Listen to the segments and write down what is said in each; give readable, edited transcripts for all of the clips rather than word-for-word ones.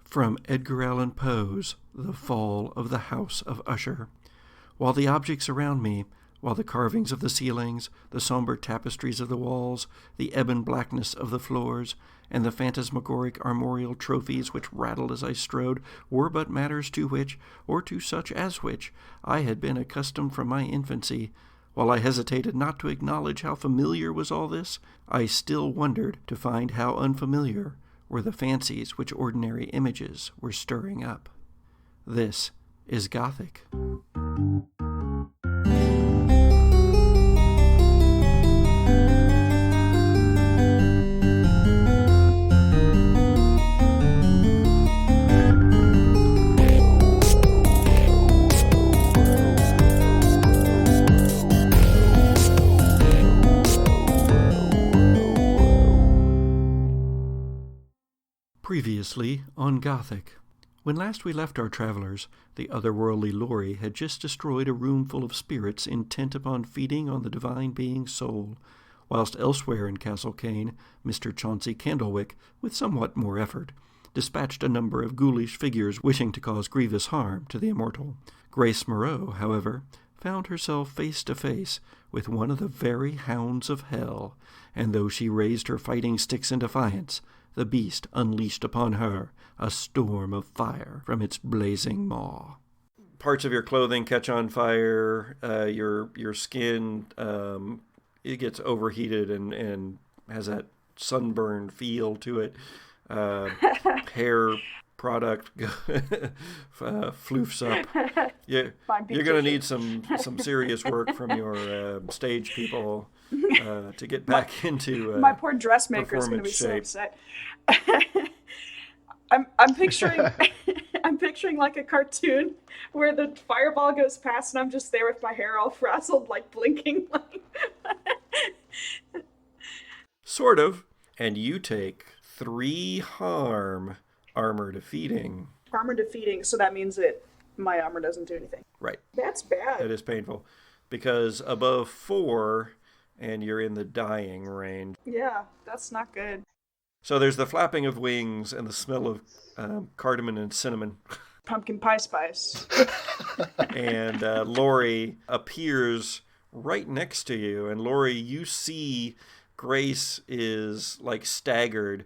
From Edgar Allan Poe's The Fall of the House of Usher. While the objects around me, while the carvings of the ceilings, the somber tapestries of the walls, the ebon blackness of the floors, and the phantasmagoric armorial trophies which rattled as I strode, were but matters to which, or to such as which, I had been accustomed from my infancy, while I hesitated not to acknowledge how familiar was all this, I still wondered to find how unfamiliar were the fancies which ordinary images were stirring up. This is Gothic. Previously on Gothic. When last we left our travelers, the otherworldly Laurie had just destroyed a room full of spirits intent upon feeding on the divine being's soul, whilst elsewhere in Castle Caine, Mr. Chauncey Candlewick, with somewhat more effort, dispatched a number of ghoulish figures wishing to cause grievous harm to the immortal. Grace Moreau, however, found herself face to face with one of the very hounds of hell, and though she raised her fighting sticks in defiance, the beast unleashed upon her a storm of fire from its blazing maw. Parts of your clothing catch on fire, your skin, it gets overheated and has that sunburned feel to it. Hair product floofs up. You're going to need some serious work from your stage people to get back into my poor dressmaker is going to be shape. So upset. I'm picturing I'm picturing like a cartoon where the fireball goes past and I'm just there with my hair all frazzled, like blinking. Sort of. And you take 3 harm, armor defeating. Armor defeating, so that means that my armor doesn't do anything. Right. That's bad. It is painful. Because above 4, and you're in the dying range. Yeah, that's not good. So there's the flapping of wings and the smell of cardamom and cinnamon. Pumpkin pie spice. And Laurie appears right next to you. And Laurie, you see Grace is like staggered.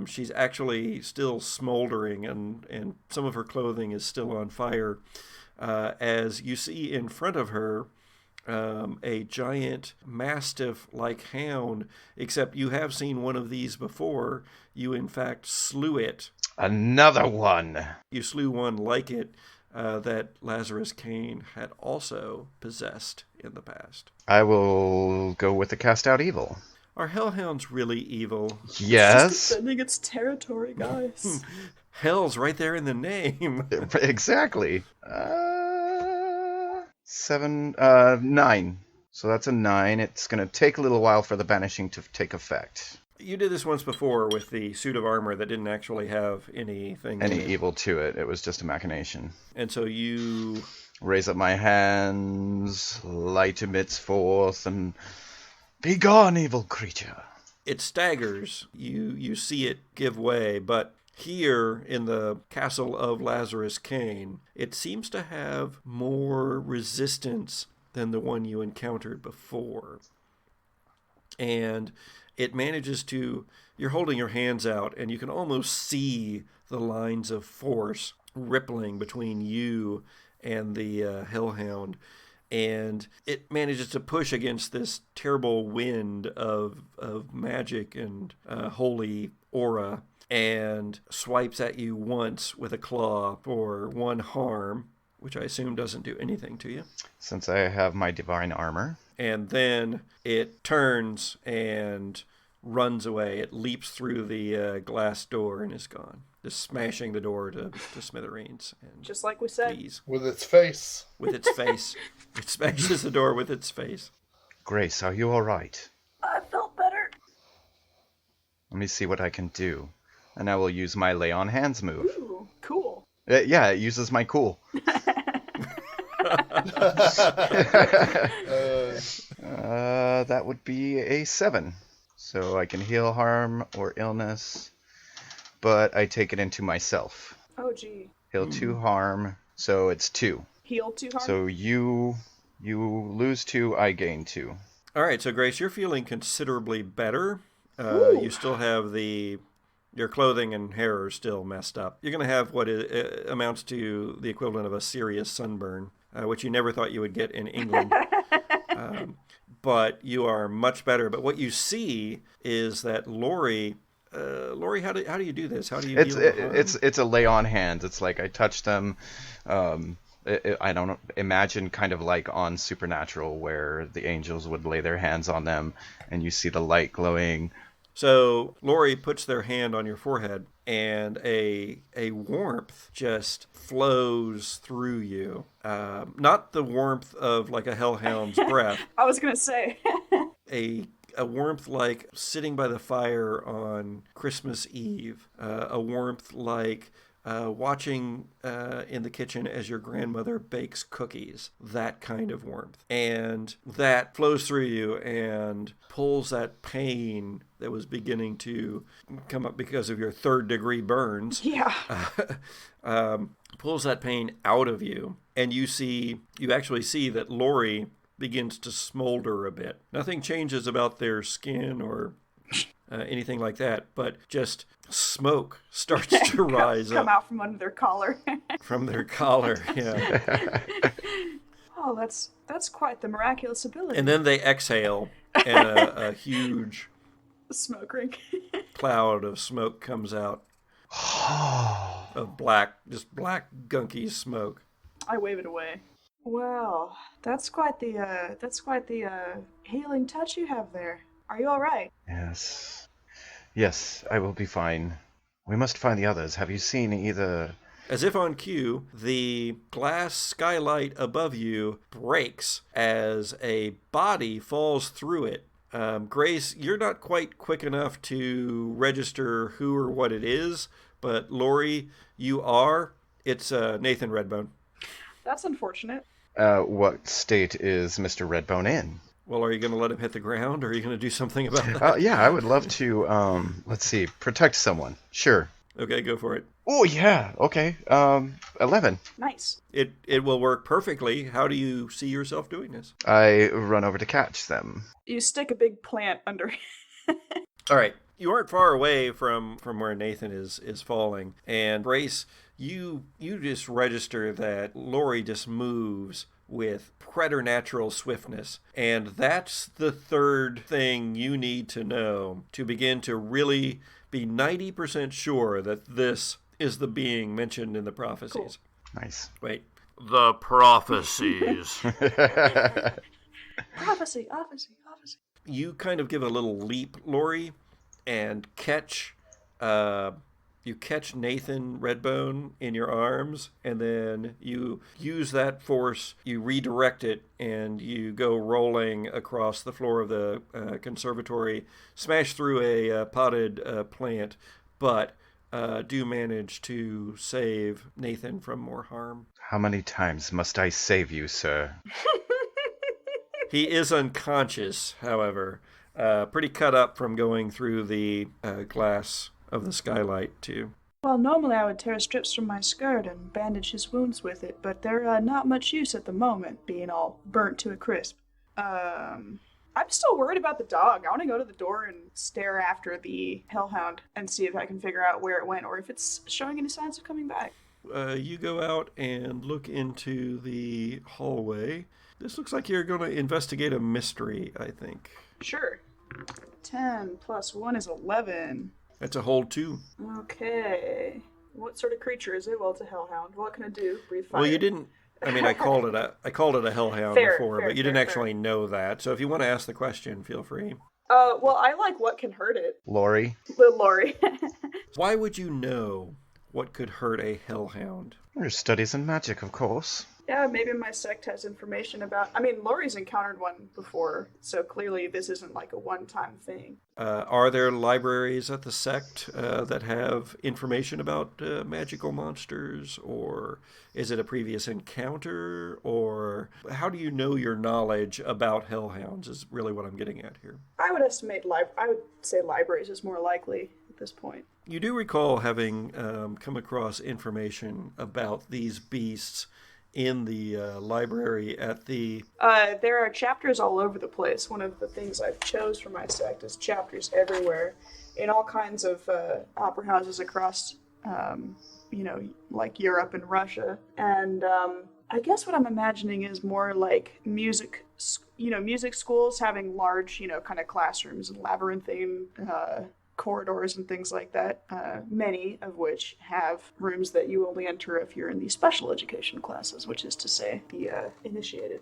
She's actually still smoldering and some of her clothing is still on fire. As you see in front of her, a giant mastiff-like hound, except you have seen one of these before. You, in fact, slew it. Another one! You slew one like it that Lazarus Caine had also possessed in the past. I will go with the cast out evil. Are hellhounds really evil? Yes. It's just defending its territory, guys. Hell's right there in the name. Exactly. 9. So that's a 9. It's going to take a little while for the banishing to take effect. You did this once before with the suit of armor that didn't actually have anything. Any evil to it. It was just a machination. And so you raise up my hands, light emits forth, and be gone, evil creature. It staggers. You see it give way, but here in the castle of Lazarus Caine, it seems to have more resistance than the one you encountered before. And it manages to, you're holding your hands out and you can almost see the lines of force rippling between you and the hellhound. And it manages to push against this terrible wind of magic and holy aura, and swipes at you once with a claw for 1 harm, which I assume doesn't do anything to you. Since I have my divine armor. And then it turns and runs away. It leaps through the glass door and is gone. Just smashing the door to smithereens. And just like we said. Please. With its face. With its face. It smashes the door with its face. Grace, are you all right? I felt better. Let me see what I can do. And I will use my lay on hands move. Ooh, cool. Yeah, it uses my cool. That would be a 7. So I can heal harm or illness. but I take it into myself. Oh, gee. Heal 2 harm, so it's 2. Heal 2 harm? So you lose 2, I gain 2. All right, so Grace, you're feeling considerably better. You still have your clothing and hair are still messed up. You're going to have what amounts to the equivalent of a serious sunburn, which you never thought you would get in England. But you are much better. But what you see is that Lori, how do you do this? How do you heal the harm? It's a lay on hands. It's like I touch them. I don't know, imagine kind of like on Supernatural where the angels would lay their hands on them and you see the light glowing. So Lori puts their hand on your forehead and a warmth just flows through you. Not the warmth of like a hellhound's breath. I was going to say. A warmth like sitting by the fire on Christmas Eve. A warmth like watching in the kitchen as your grandmother bakes cookies, that kind of warmth. And that flows through you and pulls that pain that was beginning to come up because of your 3rd-degree burns. Yeah. Pulls that pain out of you. And you actually see that Lori begins to smolder a bit. Nothing changes about their skin or anything like that, but just smoke starts to rise come up. out from under their collar. From their collar, yeah. Oh, that's quite the miraculous ability. And then they exhale, and a huge smoke ring. cloud of smoke comes out. Of just black gunky smoke. I wave it away. Well, that's quite the healing touch you have there. Are you all right? Yes, I will be fine. We must find the others. Have you seen either... As if on cue, the glass skylight above you breaks as a body falls through it. Grace, you're not quite quick enough to register who or what it is, but Lori, you are. It's Nathan Redbone. That's unfortunate. What state is Mr. Redbone in? Well, are you going to let him hit the ground, or are you going to do something about that? Yeah, I would love to, let's see, protect someone. Sure. Okay, go for it. Oh, yeah, okay. 11. Nice. It will work perfectly. How do you see yourself doing this? I run over to catch them. You stick a big plant under. All right. You aren't far away from where Nathan is falling. And Brace, you just register that Lori just moves with preternatural swiftness. And that's the 3rd thing you need to know to begin to really be 90% sure that this is the being mentioned in the prophecies. Cool. Nice. Wait. The prophecies. Prophecy. You kind of give a little leap, Lori, and catch Nathan Redbone in your arms, and then you use that force, you redirect it, and you go rolling across the floor of the conservatory, smash through a potted plant, but do manage to save Nathan from more harm. How many times must I save you, sir? He is unconscious, however. Pretty cut up from going through the glass of the skylight, too. Well, normally I would tear strips from my skirt and bandage his wounds with it, but they're not much use at the moment, being all burnt to a crisp. I'm still worried about the dog. I want to go to the door and stare after the hellhound and see if I can figure out where it went or if it's showing any signs of coming back. You go out and look into the hallway. This looks like you're going to investigate a mystery, I think. Sure. 10 plus 1 is 11. That's a hold 2. Okay. What sort of creature is it? Well, it's a hellhound. What can it do? Breathe fire. Well, you didn't. I mean, I called it a hellhound before, but you didn't actually know that. So if you want to ask the question, feel free. Well, I like what can hurt it. Lori? Lori. Why would you know what could hurt a hellhound? Your studies in magic, of course. Yeah, maybe my sect has information about... I mean, Lori's encountered one before, so clearly this isn't like a one-time thing. Are there libraries at the sect that have information about magical monsters? Or is it a previous encounter? Or how do you know your knowledge about hellhounds is really what I'm getting at here. I would say libraries is more likely at this point. You do recall having come across information about these beasts in the library at the... There are chapters all over the place. One of the things I've chose for my sect is chapters everywhere in all kinds of opera houses across, like Europe and Russia. And I guess what I'm imagining is more like music schools having large, kind of classrooms and labyrinthine corridors and things like that, many of which have rooms that you only enter if you're in the special education classes, which is to say the initiated.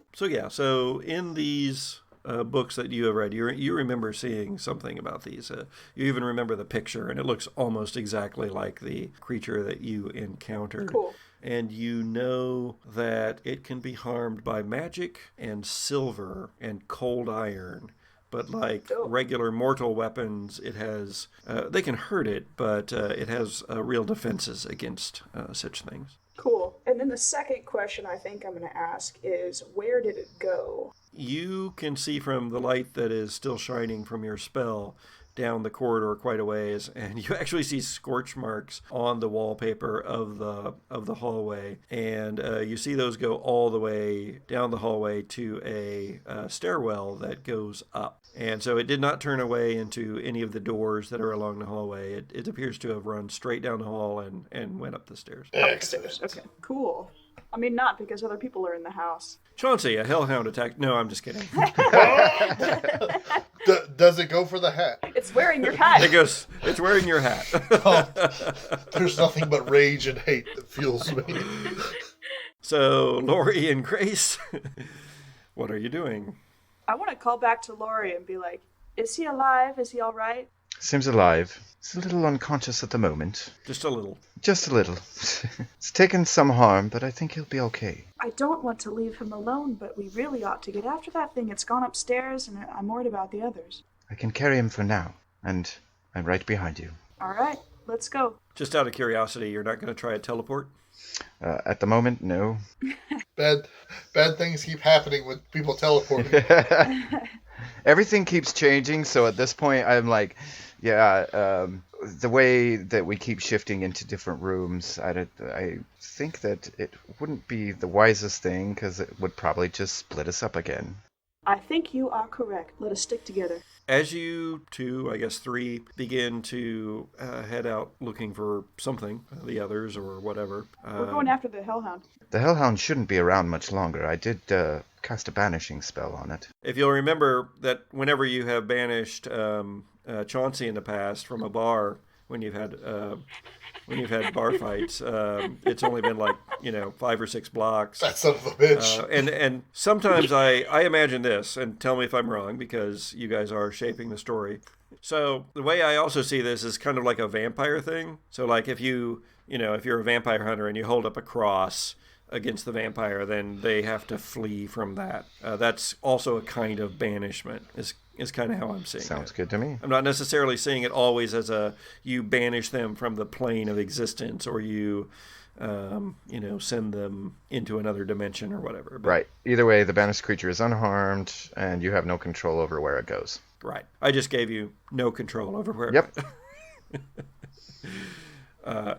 So in these books that you have read, you remember seeing something about these. You even remember the picture, and it looks almost exactly like the creature that you encountered. Cool. And you know that it can be harmed by magic and silver and cold iron. But like regular mortal weapons, it has, they can hurt it, but it has real defenses against such things. Cool. And then the second question I think I'm going to ask is, where did it go? You can see from the light that is still shining from your spell down the corridor quite a ways, and you actually see scorch marks on the wallpaper of the hallway, and you see those go all the way down the hallway to a stairwell that goes up. And so it did not turn away into any of the doors that are along the hallway. It appears to have run straight down the hall and went up the stairs. Excellent. Okay, cool. I mean, not because other people are in the house. Chauncey, a hellhound attacked. No, I'm just kidding. Does it go for the hat? It's wearing your hat. It's wearing your hat. There's nothing but rage and hate that fuels me. So, Lori and Grace, what are you doing? I want to call back to Lori and be like, is he alive? Is he all right? Seems alive. He's a little unconscious at the moment. Just a little. Just a little. It's taken some harm, but I think he'll be okay. I don't want to leave him alone, but we really ought to get after that thing. It's gone upstairs, and I'm worried about the others. I can carry him for now, and I'm right behind you. All right, let's go. Just out of curiosity, you're not going to try a teleport? At the moment, no. Bad things keep happening with people teleporting. Everything keeps changing, so at this point, I'm like, the way that we keep shifting into different rooms, I think that it wouldn't be the wisest thing, because it would probably just split us up again. I think you are correct. Let us stick together. As you two, I guess three, begin to head out looking for something, the others or whatever. We're going after the Hellhound. The Hellhound shouldn't be around much longer. I did cast a banishing spell on it. If you'll remember that whenever you have banished Chauncey in the past from a bar, when you've had bar fights, it's only been 5 or 6 blocks. That son of a bitch. And sometimes I imagine this, and tell me if I'm wrong, because you guys are shaping the story. So the way I also see this is kind of like a vampire thing. So like if you're a vampire hunter and you hold up a cross against the vampire, then they have to flee from that. That's also a kind of banishment, is kind of how I'm seeing it. Sounds good to me. I'm not necessarily seeing it always as you banish them from the plane of existence, or you send them into another dimension or whatever. But, right. Either way, the banished creature is unharmed, and you have no control over where it goes. Right. I just gave you no control over where. Yep.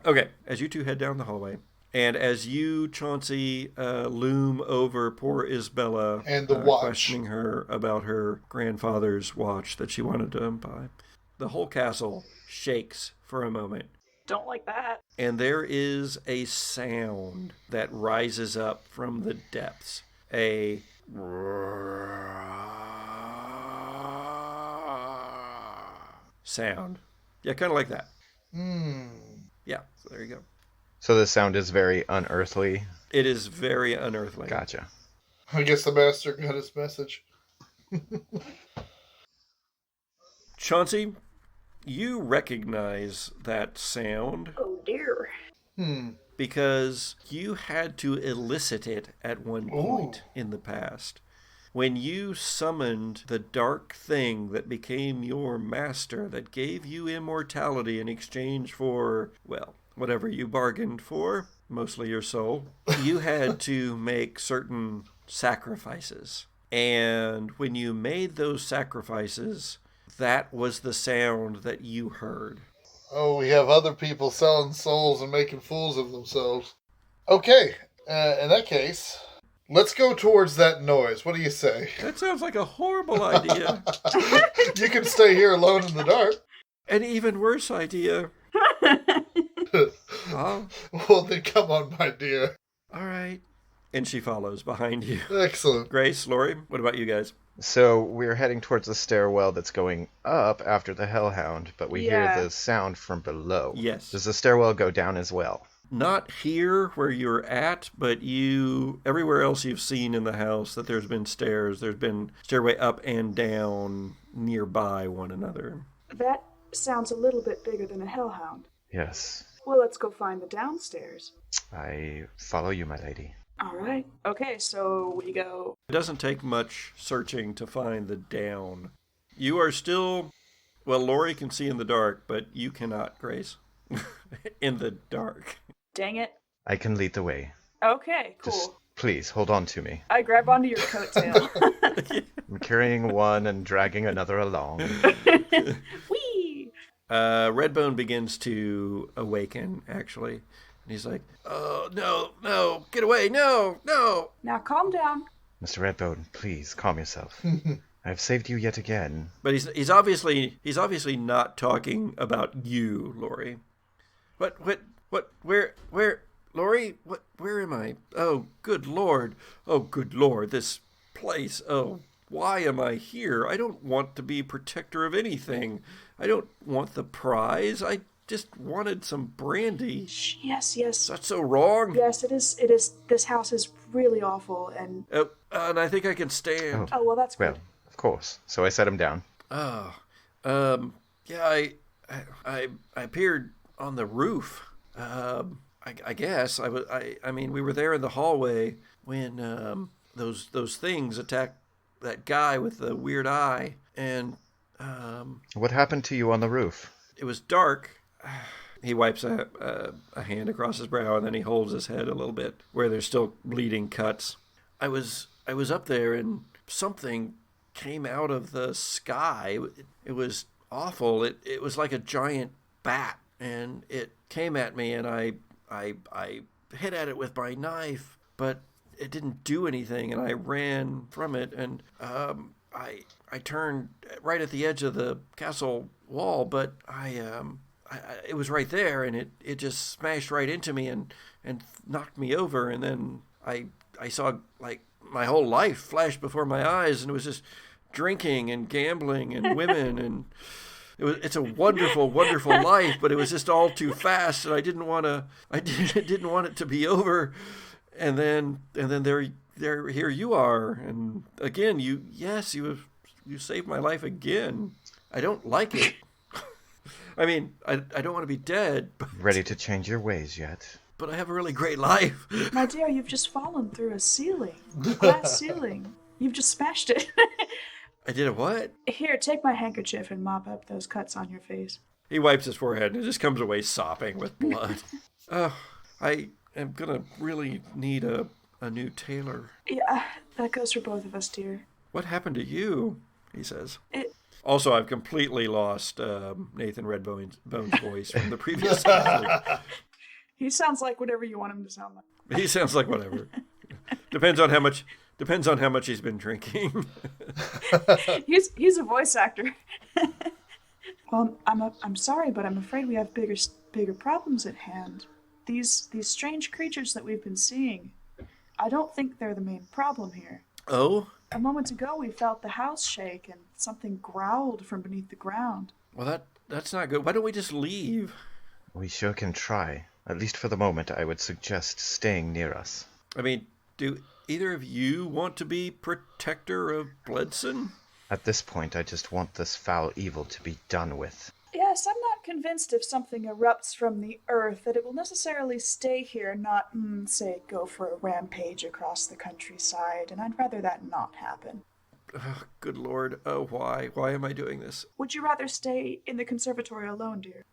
Okay. As you two head down the hallway, and as you, Chauncey, loom over poor Isabella and the watch, questioning her about her grandfather's watch that she wanted to buy, the whole castle shakes for a moment. Don't like that. And there is a sound that rises up from the depths. A sound. Yeah, kind of like that. Yeah, so there you go. So the sound is very unearthly? It is very unearthly. Gotcha. I guess the master got his message. Chauncey, you recognize that sound. Oh, dear. Because you had to elicit it at one point in the past. When you summoned the dark thing that became your master, that gave you immortality in exchange for, well, whatever you bargained for, mostly your soul, you had to make certain sacrifices. And when you made those sacrifices, that was the sound that you heard. Oh, we have other people selling souls and making fools of themselves. Okay, in that case, let's go towards that noise. What do you say? That sounds like a horrible idea. You can stay here alone in the dark. An even worse idea. Oh, Well, then come on, my dear. all right. And she follows behind you. Excellent. Grace, Lori, what about you guys? So we're heading towards the stairwell that's going up after the Hellhound, but we hear the sound from below. Yes. Does the stairwell go down as well? Not here where you're at, but everywhere else you've seen in the house that there's been stairs. There's been stairway up and down nearby one another. That sounds a little bit bigger than a hellhound. Yes. Well, let's go find the downstairs. I follow you, my lady. All right. Okay, so we go. It doesn't take much searching to find the down. You are still, well, Lori can see in the dark, but you cannot, Grace. In the dark. Dang it. I can lead the way. Okay, cool. Just please hold on to me. I grab onto your coattail. I'm carrying one and dragging another along. Whee! Redbone begins to awaken, actually. And he's like, oh, no, get away, no. Now calm down. Mr. Redbone, please calm yourself. I've saved you yet again. But he's obviously not talking about you, Lori. Where, Lori? Where am I? Oh, good Lord, this place. Oh, why am I here? I don't want to be protector of anything. I don't want the prize. I just wanted some brandy. Shh, yes. Is that so wrong? Yes, it is. This house is really awful, and... And I think I can stand. Oh, well, that's Well, good. of course. So I set him down. Yeah, I appeared on the roof. I guess I mean, we were there in the hallway when those things attacked that guy with the weird eye, and What happened to you on the roof? it was dark. He wipes a hand across his brow, and then he holds his head a little bit where there's still bleeding cuts. I was up there, and something came out of the sky. It was awful. It was like a giant bat, and it came at me, and I hit at it with my knife, but it didn't do anything, and I ran from it, and I turned right at the edge of the castle wall, but it was right there, and it just smashed right into me and knocked me over, and then I saw like my whole life flash before my eyes, and it was just drinking and gambling and women, and it's a wonderful, wonderful life, but it was just all too fast, and I didn't want it to be over, and then here you are, and again you saved my life again. I don't like it. I mean, I don't want to be dead, Ready to change your ways yet? but I have a really great life. My dear, you've just fallen through a ceiling. A glass ceiling. You've just smashed it. I did a what? Here, take my handkerchief and mop up those cuts on your face. He wipes his forehead and it just comes away sopping with blood. I am gonna really need a new tailor. Yeah, that goes for both of us, dear. What happened to you? He says. Also, I've completely lost Nathan Redbone's voice from the previous conflict. he sounds like whatever you want him to sound like. He sounds like whatever. Depends on how much he's been drinking. He's a voice actor. Well, I'm sorry, but I'm afraid we have bigger problems at hand. These strange creatures that we've been seeing, I don't think they're the main problem here. Oh? A moment ago, we felt the house shake and something growled from beneath the ground. Well, that's not good. Why don't we just leave? We sure can try. At least for the moment, I would suggest staying near us. I mean, do either of you want to be protector of Bledson? At this point, I just want this foul evil to be done with. Yes, I'm not convinced if something erupts from the earth that it will necessarily stay here, not, say, go for a rampage across the countryside, and I'd rather that not happen. Oh, good Lord. Oh, why? Why am I doing this? Would you rather stay in the conservatory alone, dear?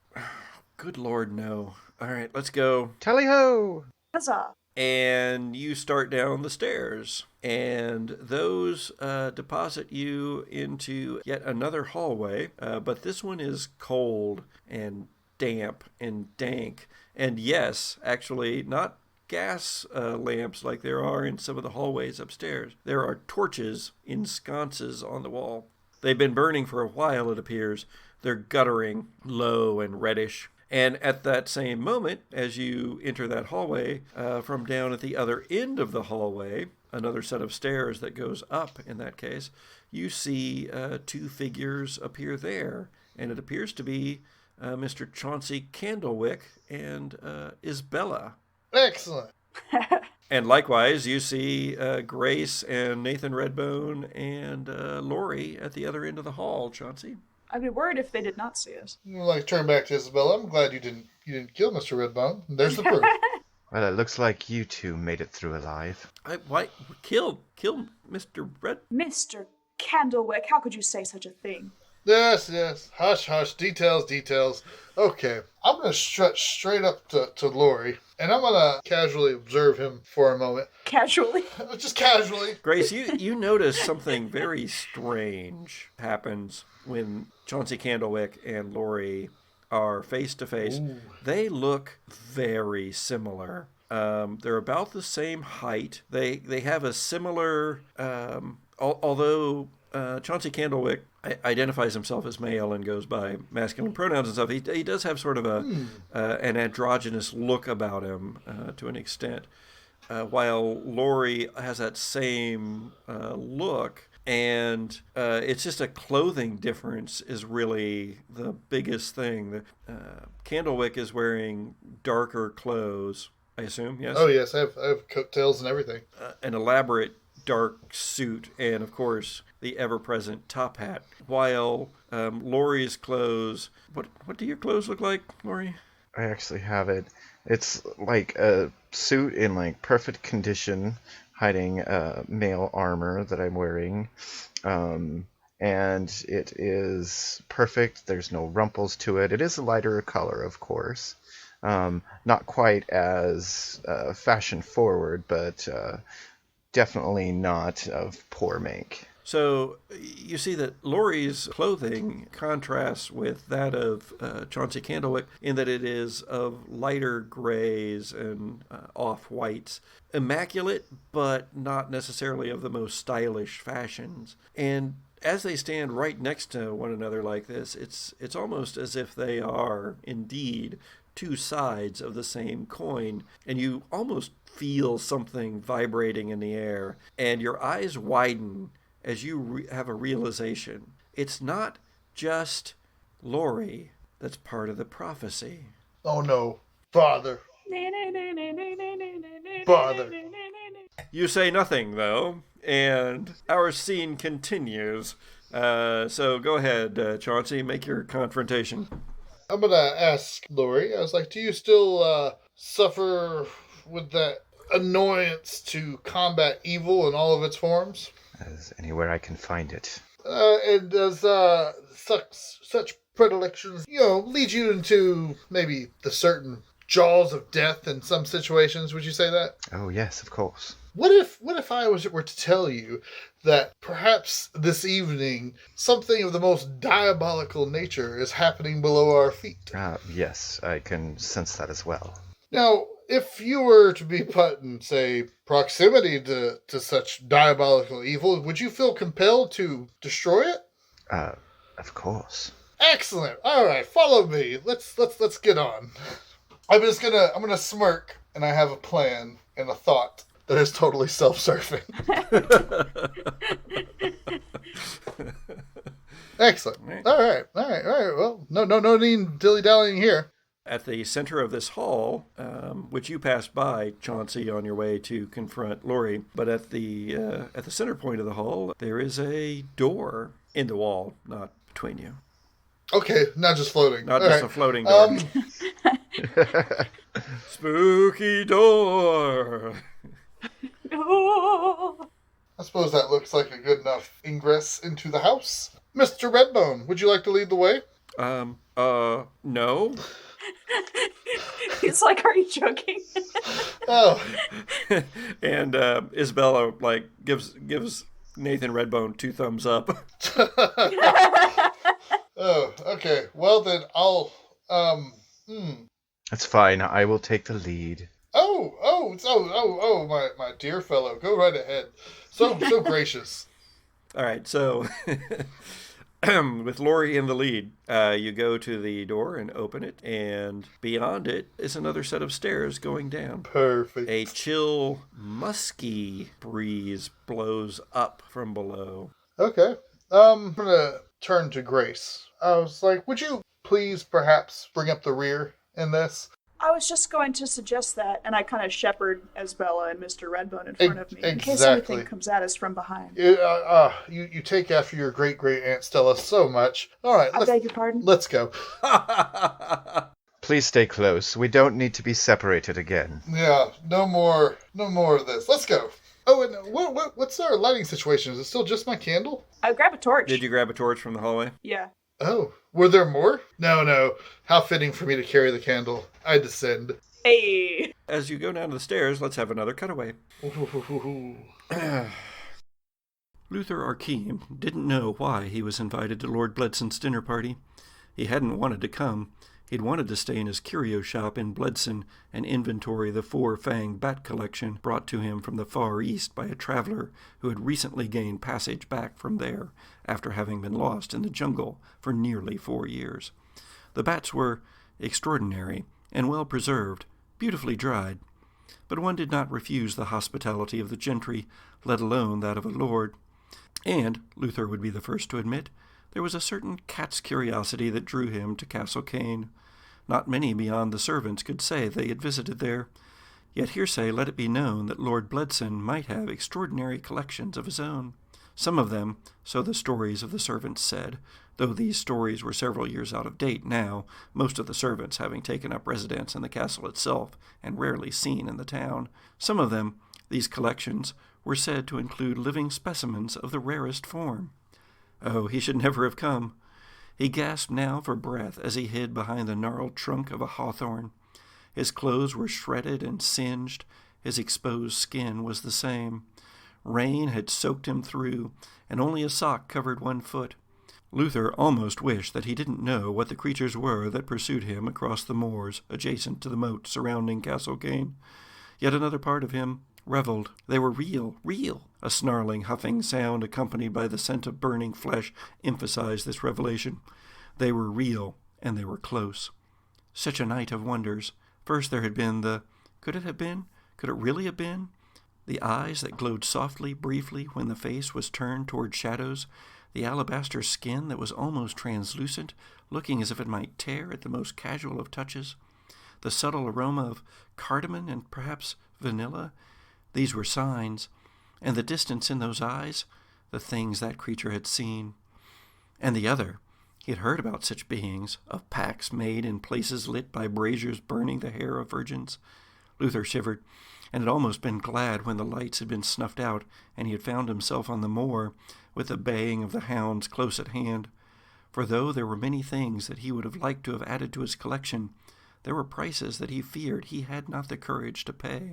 Good Lord, no. All right, let's go. Tally-ho! Huzzah! And you start down the stairs, and those deposit you into yet another hallway, but this one is cold and damp and dank. And yes, actually, not gas lamps like there are in some of the hallways upstairs. There are torches in sconces on the wall. They've been burning for a while, it appears. They're guttering, low and reddish. And at that same moment, as you enter that hallway, from down at the other end of the hallway, another set of stairs that goes up in that case, you see two figures appear there. And it appears to be Mr. Chauncey Candlewick and Isabella. Excellent. And likewise, you see Grace and Nathan Redbone and Lori at the other end of the hall, Chauncey. I'd be worried if they did not see us. I'd like to turn back to Isabella. I'm glad you didn't kill Mr. Redbone. There's the proof. Well, it looks like you two made it through alive. Why kill Mr. Red? Mr. Candlewick, how could you say such a thing? Yes. Hush. Details. Okay. I'm going to stretch straight up to Lori, and I'm going to casually observe him for a moment. Casually? Just casually. Grace, you notice something very strange happens when Chauncey Candlewick and Lori are face to face. They look very similar. They're about the same height. They have a similar, although Chauncey Candlewick identifies himself as male and goes by masculine pronouns and stuff. He does have sort of an androgynous look about him to an extent, while Lori has that same look. And it's just a clothing difference is really the biggest thing. Candlewick is wearing darker clothes, I assume, yes? Oh, yes. I have coattails and everything. An elaborate dark suit and, of course, the ever-present top hat. While Lori's clothes... What do your clothes look like, Lori? I actually have it. It's like a suit in like perfect condition, hiding male armor that I'm wearing. And it is perfect. There's no rumples to it. It is a lighter color, of course. Not quite as fashion forward, but definitely not of poor make. So you see that Lori's clothing contrasts with that of Chauncey Candlewick in that it is of lighter grays and off-whites. Immaculate, but not necessarily of the most stylish fashions. And as they stand right next to one another like this, it's almost as if they are indeed two sides of the same coin, and you almost feel something vibrating in the air, and your eyes widen as you have a realization. It's not just Lori that's part of the prophecy. Oh no, Father. Father. You say nothing, though, and our scene continues. So go ahead, Chauncey, make your confrontation. I'm going to ask Lori. I was like, do you still suffer with that annoyance to combat evil in all of its forms? As anywhere I can find it. And does such predilections, lead you into maybe the certain jaws of death in some situations? Would you say that? Oh, yes, of course. What if I were to tell you that perhaps this evening something of the most diabolical nature is happening below our feet? Yes, I can sense that as well. Now, if you were to be put in, say, proximity to such diabolical evil, would you feel compelled to destroy it? Of course. Excellent. All right, follow me. Let's get on. I'm gonna smirk, and I have a plan and a thought that is totally self-serving. Excellent. All right. Well, no need dilly-dallying here. At the center of this hall, which you passed by, Chauncey, on your way to confront Lori, but at the center point of the hall, there is a door in the wall, not between you. Okay, not just floating. Not just a floating door. Spooky door. I suppose that looks like a good enough ingress into the house. Mr. Redbone, would you like to lead the way? No. He's like, are you joking? Oh. And Isabella gives Nathan Redbone 2 thumbs up. Oh, okay. Well then, I'll That's fine. I will take the lead. My dear fellow, go right ahead. So gracious. All right, so with Lori in the lead, you go to the door and open it, and beyond it is another set of stairs going down. Perfect. A chill, musky breeze blows up from below. Okay. I'm gonna turn to Grace. I was like, would you please perhaps bring up the rear in this? I was just going to suggest that, and I kind of shepherd Esbella and Mr. Redbone in front of me, in case Exactly. anything comes at us from behind. You take after your great-great-aunt Stella so much. All right, I beg your pardon? let's go. Please stay close. We don't need to be separated again. Yeah, no more of this. Let's go. Oh, and what's our lighting situation? Is it still just my candle? I grab a torch. Did you grab a torch from the hallway? Yeah. Oh, were there more? No. How fitting for me to carry the candle. I descend. Hey. As you go down the stairs, let's have another cutaway. Luther Arkeem didn't know why he was invited to Lord Bledson's dinner party. He hadn't wanted to come. He'd wanted to stay in his curio shop in Bledson and inventory the four-fanged bat collection brought to him from the Far East by a traveler who had recently gained passage back from there after having been lost in the jungle for nearly 4 years. The bats were extraordinary and well-preserved, beautifully dried, but one did not refuse the hospitality of the gentry, let alone that of a lord. And, Luther would be the first to admit, there was a certain cat's curiosity that drew him to Castle Caine. Not many beyond the servants could say they had visited there, yet hearsay let it be known that Lord Bledson might have extraordinary collections of his own. Some of them, so the stories of the servants said, though these stories were several years out of date now, most of the servants having taken up residence in the castle itself and rarely seen in the town. Some of them, these collections, were said to include living specimens of the rarest form. Oh, he should never have come. He gasped now for breath as he hid behind the gnarled trunk of a hawthorn. His clothes were shredded and singed. His exposed skin was the same. Rain had soaked him through, and only a sock covered one foot. Luther almost wished that he didn't know what the creatures were that pursued him across the moors adjacent to the moat surrounding Castle Caine. Yet another part of him reveled. They were real. A snarling, huffing sound accompanied by the scent of burning flesh emphasized this revelation. They were real, and they were close. Such a night of wonders. First there had been the... Could it have been? Could it really have been? The eyes that glowed softly, briefly, when the face was turned toward shadows. The alabaster skin that was almost translucent, looking as if it might tear at the most casual of touches. The subtle aroma of cardamom and perhaps vanilla. These were signs, and the distance in those eyes, the things that creature had seen. And the other, he had heard about such beings, of packs made in places lit by braziers burning the hair of virgins. Luther shivered, and had almost been glad when the lights had been snuffed out, and he had found himself on the moor, with the baying of the hounds close at hand. For though there were many things that he would have liked to have added to his collection, there were prices that he feared he had not the courage to pay.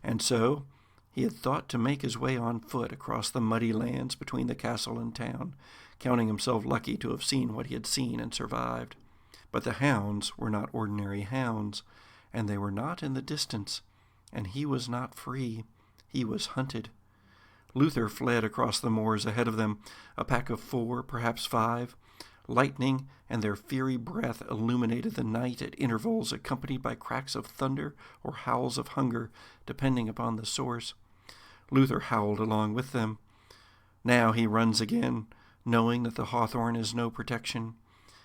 And so he had thought to make his way on foot across the muddy lands between the castle and town, counting himself lucky to have seen what he had seen and survived. But the hounds were not ordinary hounds, and they were not in the distance, and he was not free. He was hunted. Luther fled across the moors ahead of them, a pack of 4, perhaps 5. Lightning and their fiery breath illuminated the night at intervals, accompanied by cracks of thunder or howls of hunger, depending upon the source. Luther howled along with them. Now he runs again, knowing that the hawthorn is no protection.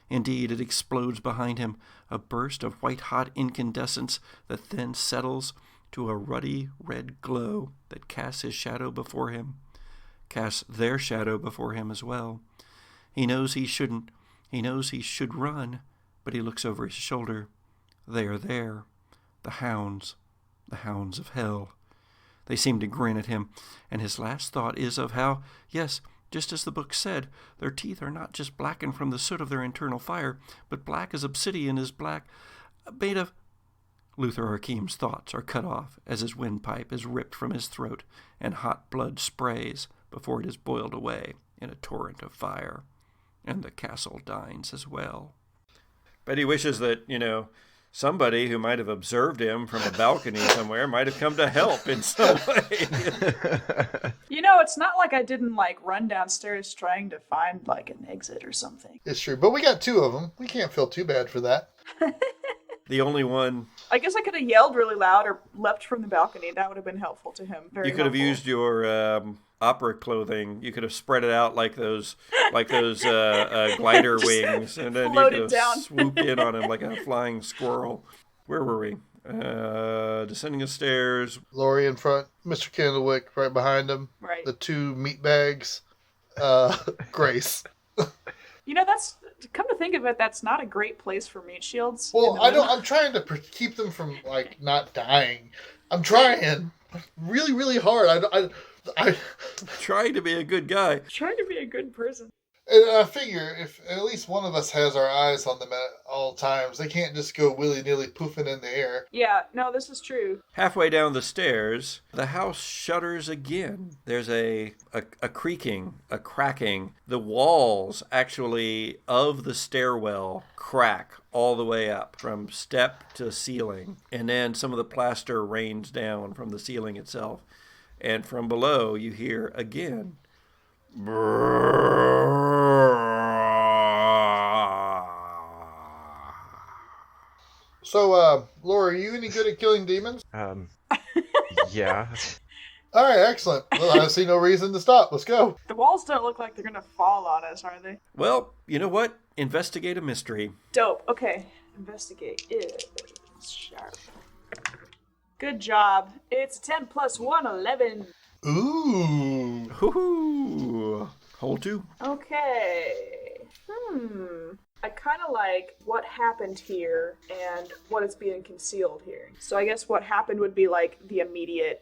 Indeed, it explodes behind him, a burst of white-hot incandescence that then settles to a ruddy red glow that casts his shadow before him, casts their shadow before him as well. He knows he shouldn't. He knows he should run, but he looks over his shoulder. They are there, the hounds of hell. They seem to grin at him, and his last thought is of how, yes, just as the book said, their teeth are not just blackened from the soot of their internal fire, but black as obsidian is black, made of... Luther Arkeem's thoughts are cut off as his windpipe is ripped from his throat, and hot blood sprays before it is boiled away in a torrent of fire. And the castle dines as well. Bet he wishes that, somebody who might have observed him from a balcony somewhere might have come to help in some way. It's not like I didn't, run downstairs trying to find, an exit or something. It's true. But we got 2 of them. We can't feel too bad for that. The only one... I guess I could have yelled really loud or leapt from the balcony. That would have been helpful to him. Very You could have helpful. used your opera clothing. You could have spread it out like those glider wings, and then you float could it have down. swooped in on him like a flying squirrel. Where were we? Descending the stairs. Lori in front, Mr. Candlewick right behind him. Right. The 2 meat bags. Grace. That's... Come to think of it, that's not a great place for meat shields. Well, I'm trying to keep them from not dying. I'm trying really, really hard. I Trying to be a good guy. Trying to be a good person. and I figure if at least one of us has our eyes on them at all times, they can't just go willy-nilly poofing in the air. Yeah, no, this is true. Halfway down the stairs, the house shudders again. There's a creaking, a cracking. The walls, actually, of the stairwell crack all the way up from step to ceiling. And then some of the plaster rains down from the ceiling itself. And from below, you hear again... So, Laura, are you any good at killing demons? Yeah. All right, excellent. Well, I see no reason to stop. Let's go. The walls don't look like they're gonna fall on us, are they? Well, you know what? Investigate a mystery. Dope. Okay. Investigate is sharp. Good job. It's 10 plus 1, 11. Ooh. Hoo-hoo! Hold two. Okay. I kind of like what happened here and what is being concealed here. So I guess what happened would be the immediate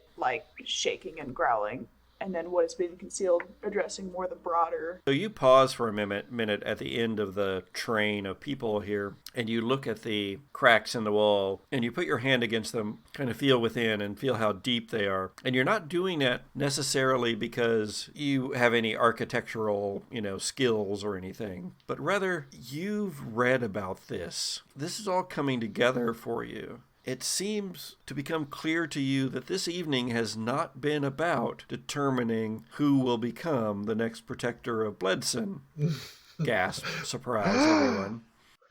shaking and growling, and then what is being concealed addressing more the broader. So you pause for a minute at the end of the train of people here, and you look at the cracks in the wall, and you put your hand against them, kind of feel within and feel how deep they are. And you're not doing that necessarily because you have any architectural, skills or anything, but rather you've read about this. This is all coming together for you. It seems to become clear to you that this evening has not been about determining who will become the next protector of Bledson. Gasp, surprise, everyone.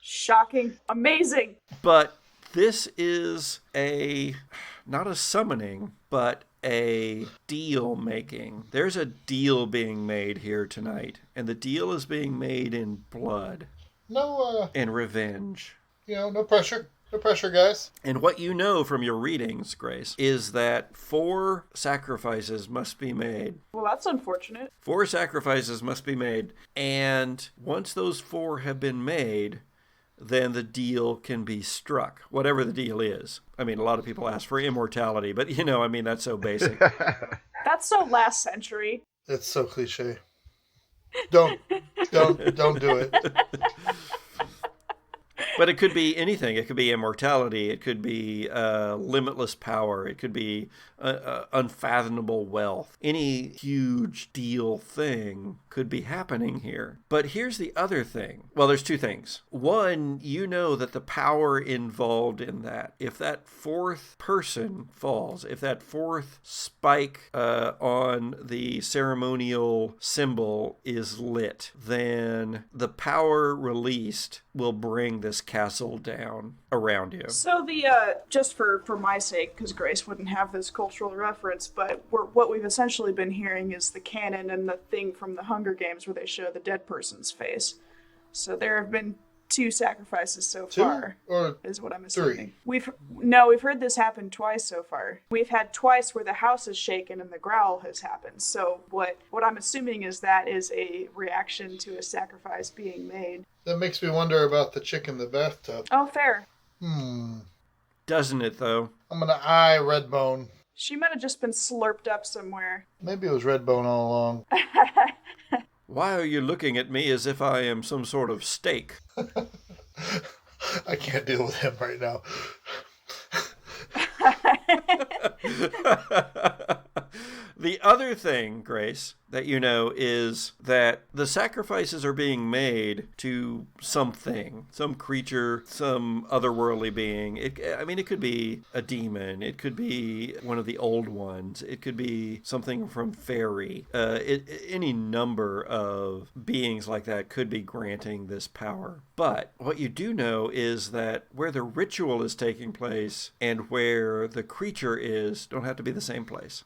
Shocking. Amazing. But this is not a summoning, but a deal making. There's a deal being made here tonight, and the deal is being made in blood. No, and revenge. No pressure. No pressure, guys. And what you know from your readings, Grace, is that 4 sacrifices must be made. Well, that's unfortunate. 4 sacrifices must be made. And once those 4 have been made, then the deal can be struck, whatever the deal is. I mean, a lot of people ask for immortality, but that's so basic. That's so last century. It's so cliche. Don't do it. But it could be anything. It could be immortality. It could be limitless power. It could be unfathomable wealth. Any huge deal thing could be happening here. But here's the other thing. Well, there's 2 things. One, you know that the power involved in that, if that 4th person falls, if that 4th spike on the ceremonial symbol is lit, then the power released will bring this castle down around you. So just for my sake, because Grace wouldn't have this cultural reference, but what we've essentially been hearing is the canon and the thing from the Hunger Games where they show the dead person's face. So there have been 2 sacrifices so 2 far, or is what I'm 3? assuming. We've heard this happen twice so far. We've had twice where the house is shaken and the growl has happened. So what I'm assuming is that is a reaction to a sacrifice being made. That makes me wonder about the chick in the bathtub. Oh, fair. Doesn't it, though? I'm gonna eye Redbone. She might have just been slurped up somewhere. Maybe it was Redbone all along. Why are you looking at me as if I am some sort of steak? I can't deal with him right now. The other thing, Grace, that you know is that the sacrifices are being made to something, some creature, some otherworldly being. It could be a demon. It could be one of the old ones. It could be something from fairy. Any number of beings like that could be granting this power. But what you do know is that where the ritual is taking place and where the creature is don't have to be the same place.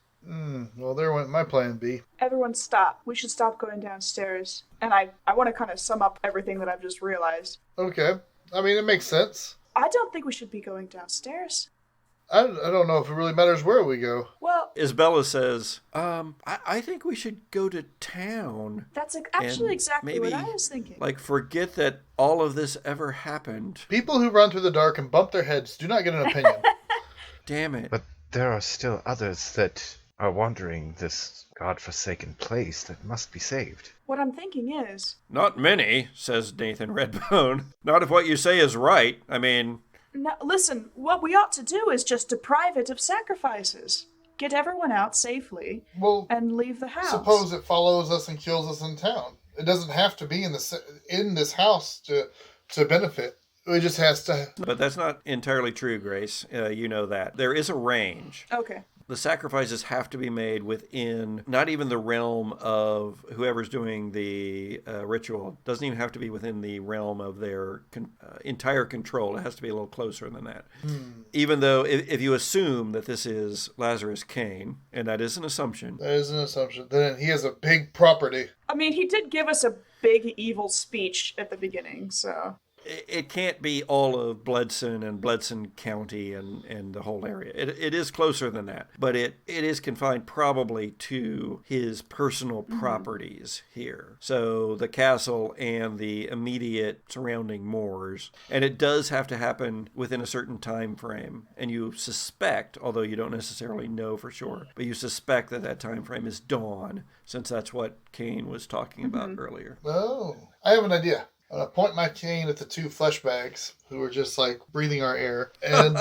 Well, there went my plan B. Everyone stop. We should stop going downstairs. And I want to kind of sum up everything that I've just realized. Okay. I mean, it makes sense. I don't think we should be going downstairs. I don't know if it really matters where we go. Well, Isabella says, I think we should go to town. That's actually exactly what I was thinking. Like, forget that all of this ever happened. People who run through the dark and bump their heads do not get an opinion. Damn it. But there are still others that are wandering this godforsaken place that must be saved. What I'm thinking is... Not many, says Nathan Redbone. Not if what you say is right. I mean... No, listen, what we ought to do is just deprive it of sacrifices. Get everyone out safely and leave the house. Suppose it follows us and kills us in town. It doesn't have to be in this house to benefit. It just has to... But that's not entirely true, Grace. You know that. There is a range. Okay. The sacrifices have to be made within not even the realm of whoever's doing the ritual. It doesn't even have to be within the realm of their entire control. It has to be a little closer than that. Even though if you assume that this is Lazarus Caine, and that is an assumption. That is an assumption. Then he has a big property. I mean, he did give us a big evil speech at the beginning, so... It can't be all of Bledson and Bledson County and the whole area. It is closer than that. But it is confined probably to his personal properties here. So the castle and the immediate surrounding moors. And it does have to happen within a certain time frame. And you suspect, although you don't necessarily know for sure, but you suspect that time frame is dawn, since that's what Caine was talking about earlier. Oh, I have an idea. I'm going to point my cane at the two flesh bags who are just like breathing our air. And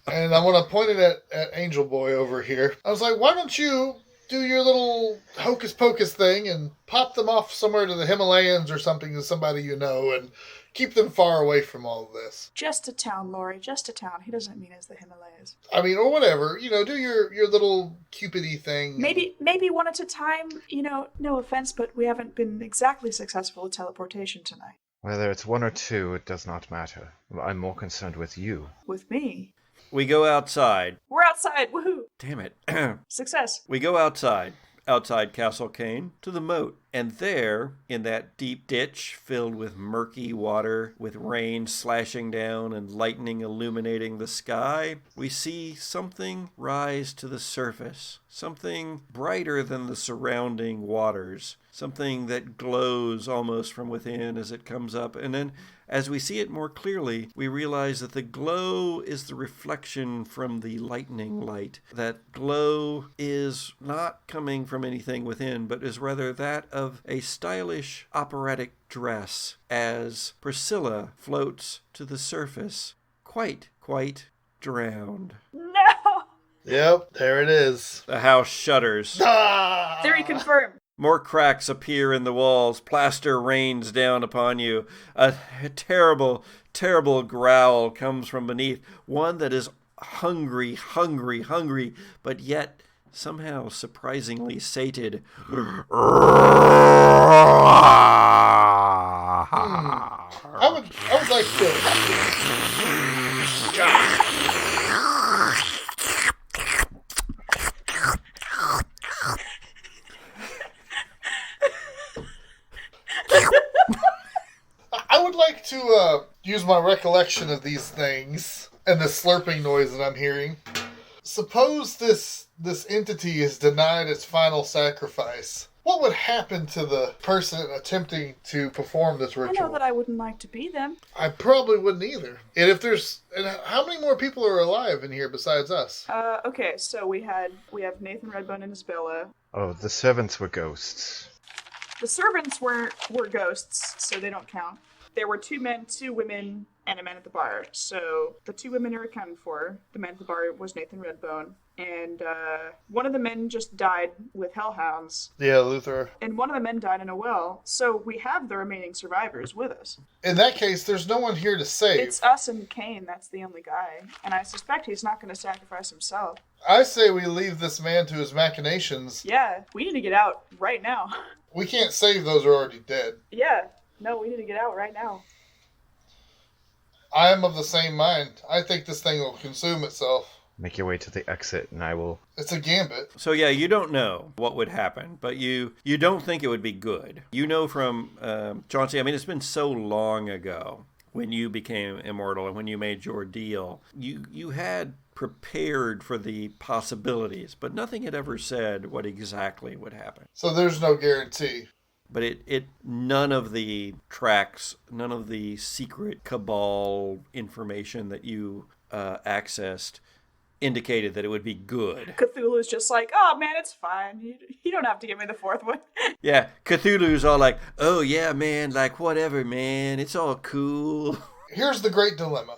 and I want to point it at Angel Boy over here. I was like, why don't you do your little hocus pocus thing and pop them off somewhere to the Himalayas or something to somebody you know and keep them far away from all of this. Just a town, Laurie, just a town. He doesn't mean as the Himalayas. I mean, or whatever. You know, do your little Cupid-y thing. Maybe one at a time. You know, no offense, but we haven't been exactly successful at teleportation tonight. Whether it's one or two, it does not matter. I'm more concerned with you. With me? We go outside. We're outside, woohoo! Damn it. Success. We go outside Castle Caine, to the moat. And there, in that deep ditch filled with murky water, with rain slashing down and lightning illuminating the sky, we see something rise to the surface. Something brighter than the surrounding waters. Something that glows almost from within as it comes up. And then, as we see it more clearly, we realize that the glow is the reflection from the lightning light. That glow is not coming from anything within, but is rather that of a stylish operatic dress as Priscilla floats to the surface, quite drowned. No! Yep, there it is. The house shudders. Theory confirmed. More cracks appear in the walls. Plaster rains down upon you. A terrible growl comes from beneath. One that is hungry, but yet somehow surprisingly sated. I would like to... I would like to use my recollection of these things and the slurping noise that I'm hearing. Suppose this entity is denied its final sacrifice. What would happen to the person attempting to perform this ritual? I know that I wouldn't like to be them. I probably wouldn't either. And how many more people are alive in here besides us? Okay, so we have Nathan Redbone and Isabella. Oh, the servants were ghosts. The servants were ghosts, so they don't count. there were 2 men, 2 women, and a man at the bar. So the 2 women are accounted for. The man at the bar was Nathan Redbone. And one of the men just died with hellhounds. Yeah, Luther. And one of the men died in a well. So we have the remaining survivors with us. In that case, there's no one here to save. It's us and Caine. That's the only guy. And I suspect he's not going to sacrifice himself. I say we leave this man to his machinations. Yeah, we need to get out right now. We can't save those who are already dead. Yeah, no, we need to get out right now. I am of the same mind. I think this thing will consume itself. Make your way to the exit, and I will... It's a gambit. So yeah, you don't know what would happen, but you don't think it would be good. You know from Chauncey, I mean, it's been so long ago when you became immortal and when you made your deal. You had prepared for the possibilities, but nothing had ever said what exactly would happen. So there's no guarantee. But none of the tracks, none of the secret cabal information that you accessed indicated that it would be good. Cthulhu's just like, oh man, it's fine. You don't have to give me the 4th one. Yeah, Cthulhu's all like, oh yeah, man, like whatever, man, it's all cool. Here's the great dilemma.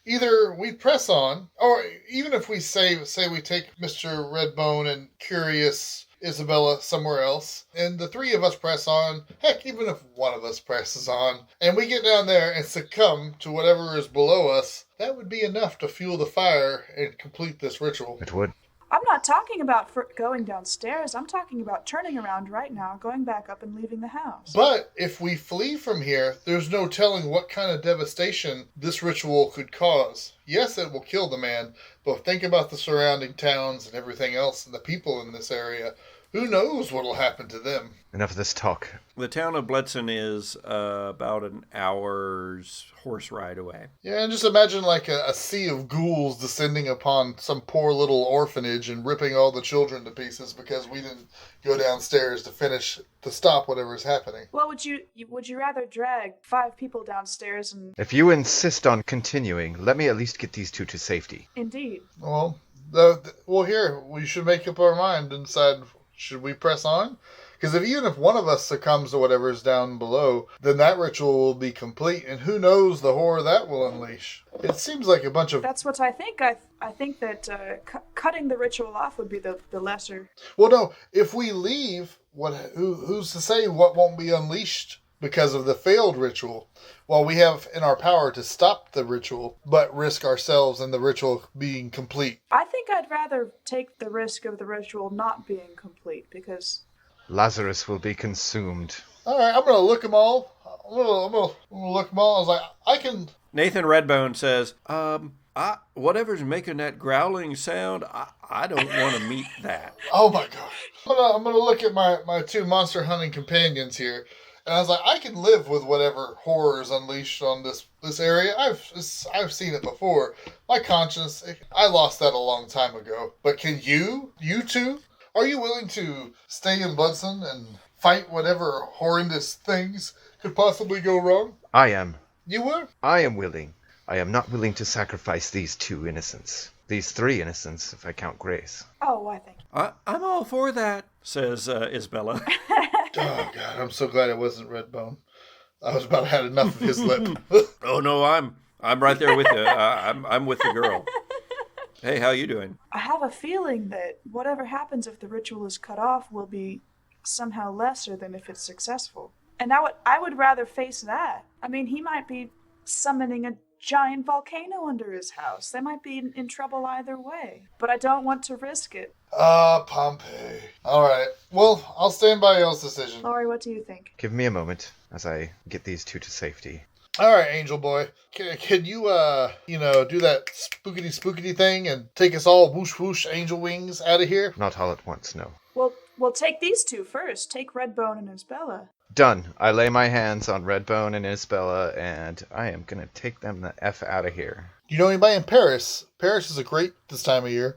Either we press on, or even if we say we take Mr. Redbone and Curious Isabella somewhere else, and the 3 of us press on, heck, even if one of us presses on, and we get down there and succumb to whatever is below us, that would be enough to fuel the fire and complete this ritual. It would. I'm not talking about going downstairs. I'm talking about turning around right now, going back up and leaving the house. But if we flee from here, there's no telling what kind of devastation this ritual could cause. Yes, it will kill the man, but think about the surrounding towns and everything else and the people in this area. Who knows what will happen to them? Enough of this talk. The town of Bletson is about an hour's horse ride away. Yeah, and just imagine like a sea of ghouls descending upon some poor little orphanage and ripping all the children to pieces because we didn't go downstairs to stop whatever's happening. Well, would you rather drag 5 people downstairs and... If you insist on continuing, let me at least get these 2 to safety. Indeed. Well, here, we should make up our mind and decide, should we press on? Because even if one of us succumbs to whatever is down below, then that ritual will be complete, and who knows the horror that will unleash. It seems like a bunch of... That's what I think. I think that cutting the ritual off would be the lesser... Well, no, if we leave, who's to say what won't be unleashed because of the failed ritual? Well, we have in our power to stop the ritual, but risk ourselves and the ritual being complete. I think I'd rather take the risk of the ritual not being complete, because... Lazarus will be consumed. All right, I'm going to look them all. I'm gonna look them all. I was like, I can... Nathan Redbone says, whatever's making that growling sound, I don't want to meet that. Oh my god. I'm gonna look at my 2 monster hunting companions here. And I was like, I can live with whatever horror is unleashed on this area. I've seen it before. My conscience, I lost that a long time ago. But can you 2, are you willing to stay in Budson and fight whatever horrendous things could possibly go wrong? I am. You were? I am willing. I am not willing to sacrifice these 2 innocents. These 3 innocents, if I count Grace. Oh, I think... I'm all for that, says Isabella. Oh, God, I'm so glad it wasn't Redbone. I was about to have enough of his lip. Oh, no, I'm right there with you. I'm with the girl. Hey, how you doing? I have a feeling that whatever happens if the ritual is cut off will be somehow lesser than if it's successful. And I would rather face that. I mean, he might be summoning a giant volcano under his house. They might be in trouble either way. But I don't want to risk it. Pompeii. All right. Well, I'll stand by y'all's decision. Laurie, what do you think? Give me a moment as I get these 2 to safety. All right, Angel Boy. Can you, do that spookity thing and take us all whoosh whoosh angel wings out of here? Not all at once, no. We'll take these 2 first. Take Redbone and Isabella. Done. I lay my hands on Redbone and Isabella, and I am going to take them the F out of here. You know anybody in Paris? Paris is a great this time of year.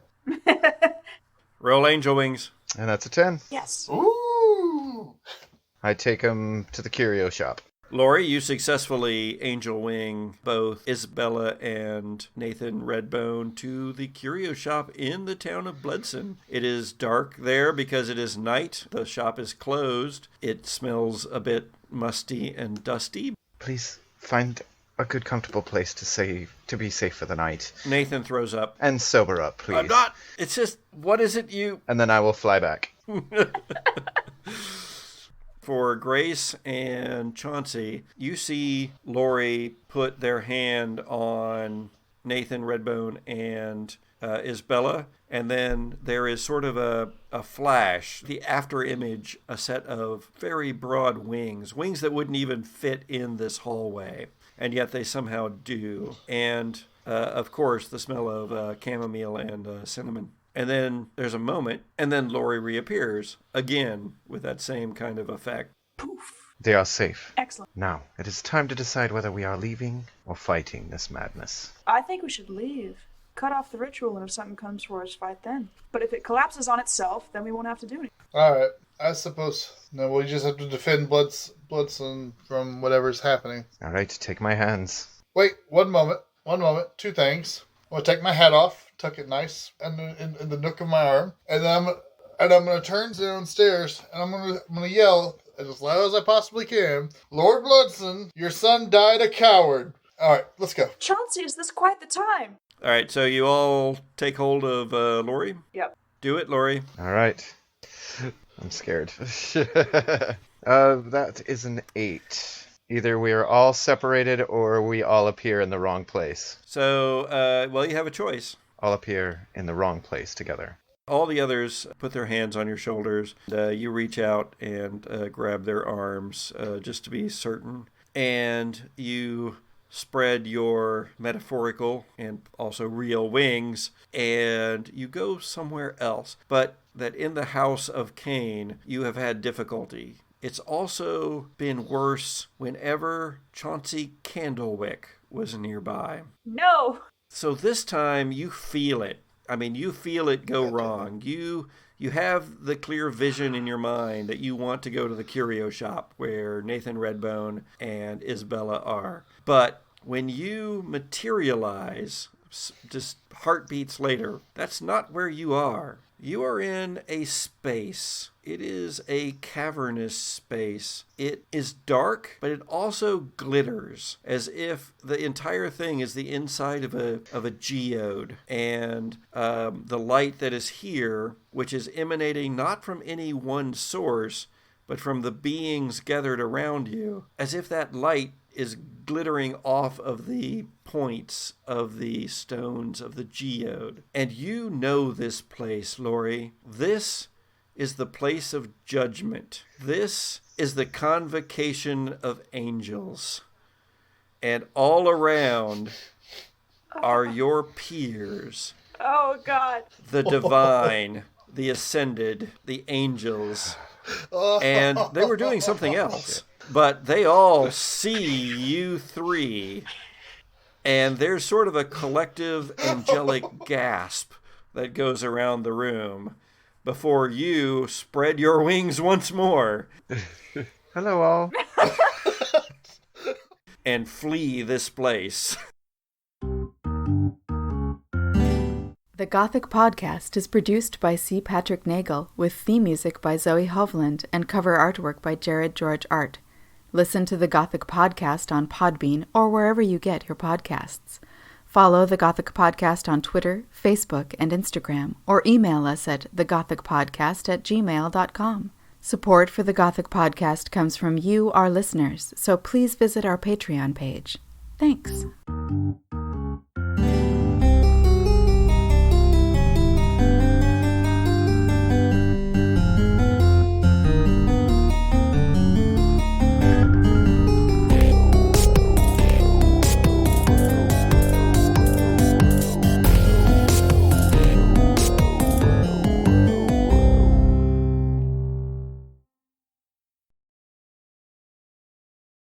Roll angel wings. And that's a 10. Yes. Ooh! I take them to the curio shop. Laurie, you successfully angel wing both Isabella and Nathan Redbone to the curio shop in the town of Bledson. It is dark there because it is night. The shop is closed. It smells a bit musty and dusty. please find a good, comfortable place to be safe for the night. Nathan throws up. And sober up, please. I'm not. It's just, what is it you... And then I will fly back. For Grace and Chauncey, you see Lori put their hand on Nathan, Redbone, and Isabella, and then there is sort of a flash, the after image, a set of very broad wings that wouldn't even fit in this hallway, and yet they somehow do. And, of course, the smell of chamomile and cinnamon. And then there's a moment, and then Lori reappears, again, with that same kind of effect. Poof. They are safe. Excellent. Now, it is time to decide whether we are leaving or fighting this madness. I think we should leave. Cut off the ritual, and if something comes for us, fight then. But if it collapses on itself, then we won't have to do anything. Alright, I suppose. No, we just have to defend Bloodson from whatever's happening. Alright, take my hands. Wait, one moment. 2 things. I'm going to take my hat off, tuck it nice in the nook of my arm, and then I'm going to turn downstairs, and I'm going to yell as loud as I possibly can, Lord Bloodson, your son died a coward. Alright, let's go. Chauncey, is this quite the time? All right, so you all take hold of Lori? Yep. Do it, Lori. All right. I'm scared. That is an 8. Either we are all separated or we all appear in the wrong place. So, well, you have a choice. All appear in the wrong place together. All the others put their hands on your shoulders. You reach out and grab their arms just to be certain. And you spread your metaphorical and also real wings, and you go somewhere else. But that in the house of Caine, you have had difficulty. It's also been worse whenever Chauncey Candlewick was nearby. No! So this time you feel it. I mean, you feel it go wrong. You have the clear vision in your mind that you want to go to the curio shop where Nathan Redbone and Isabella are. But when you materialize, just heartbeats later, that's not where you are. You are in a space. It is a cavernous space. It is dark, but it also glitters as if the entire thing is the inside of a geode. And the light that is here, which is emanating not from any one source, but from the beings gathered around you, as if that light is glittering off of the points of the stones of the geode. And you know this place, Lori. This is the place of judgment. This is the convocation of angels. And all around are your peers. Oh, God. The divine, the ascended, the angels. And they were doing something else. But they all see you three. And there's sort of a collective angelic gasp that goes around the room before you spread your wings once more. Hello, all. And flee this place. The Gothic Podcast is produced by C. Patrick Nagel, with theme music by Zoe Hovland and cover artwork by Jared George Art. Listen to the Gothic Podcast on Podbean or wherever you get your podcasts. Follow the Gothic Podcast on Twitter, Facebook, and Instagram, or email us at thegothicpodcast@gmail.com. Support for the Gothic Podcast comes from you, our listeners, so please visit our Patreon page. Thanks.